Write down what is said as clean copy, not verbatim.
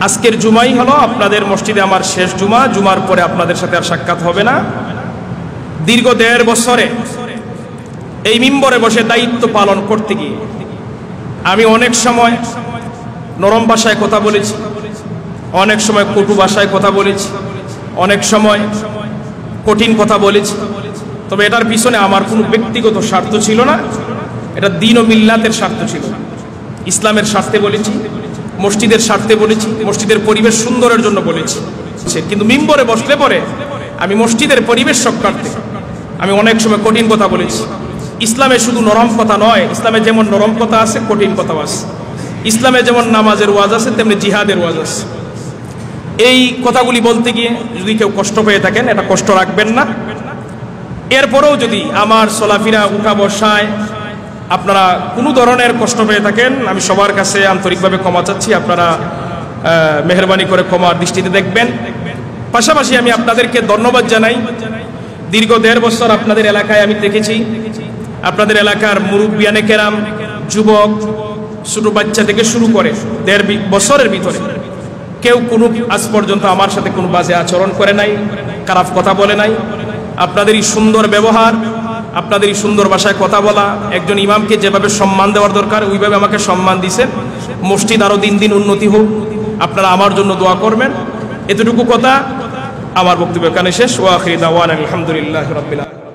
আজকের জুমাই হলো আপনাদের মসজিদে আমার শেষ জুমা। জুমার পরে আপনাদের সাথে আর সাক্ষাৎ হবে না। দীর্ঘ 1.5 বছরে এই মিম্বরে বসে দায়িত্ব পালন করতে গিয়ে আমি অনেক সময় নরম ভাষায় কথা বলেছি, অনেক সময় কটু ভাষায় কথা বলেছি, অনেক সময় কঠিন কথা বলেছি। তবে এটার পিছনে আমার কোনো ব্যক্তিগত স্বার্থ ছিল না, এটা দ্বীন ও মিল্লাতের স্বার্থ ছিল। ইসলামের স্বার্থে বলেছি, মসজিদের স্বার্থে বলেছি, মসজিদের পরিবেশ সুন্দরের জন্য বলেছি। কিন্তু মিম্বরে বসলে পরে আমি মসজিদের পরিবেশ রক্ষার্থে আমি অনেক সময় কঠিন কথা বলেছি। ইসলামে শুধু নরম কথা নয়, ইসলামে যেমন নরম কথা আছে কঠিন কথাও আছে। ইসলামে যেমন নামাজের ওয়াজ আছে তেমনি জিহাদের ওয়াজ আছে। এই কথাগুলি বলতে গিয়ে যদি কেউ কষ্ট পেয়ে থাকেন, এটা কষ্ট রাখবেন না। এরপরেও যদি আমার চলাফেরা উঠা বসায় আপনারা কোনো ধরনের কষ্ট পেয়ে থাকেন, আমি সবার কাছে আন্তরিকভাবে ক্ষমা চাচ্ছি। আপনারা মেহরবানি করে ক্ষমার দৃষ্টিতে দেখবেন। পাশাপাশি আমি আপনাদেরকে ধন্যবাদ জানাই। দীর্ঘ 1.5 বছর আপনাদের এলাকায় আমি দেখেছি, আপনাদের এলাকার মুরব্বিয়ানে কেরাম, যুবক, ছোট বাচ্চা থেকে শুরু করে 1.5 বছরের ভিতরে কেউ কোনো আজ পর্যন্ত আমার সাথে কোনো বাজে আচরণ করে নাই, খারাপ কথা বলে নাই। আপনাদের এই সুন্দর ব্যবহার, আপনাদের এই সুন্দর ভাষায় কথা বলা, একজন ইমামকে যেভাবে সম্মান দেওয়ার দরকার ওইভাবে আমাকে সম্মান দিয়েছেন। মসজিদ আরও দিন দিন উন্নতি হোক, আপনারা আমার জন্য দোয়া করবেন। এতটুকু কথা, আমার বক্তব্য এখানে শেষ। ওয়া আখিরু দাওয়ানা আলহামদুলিল্লাহি রাব্বিল আলামিন।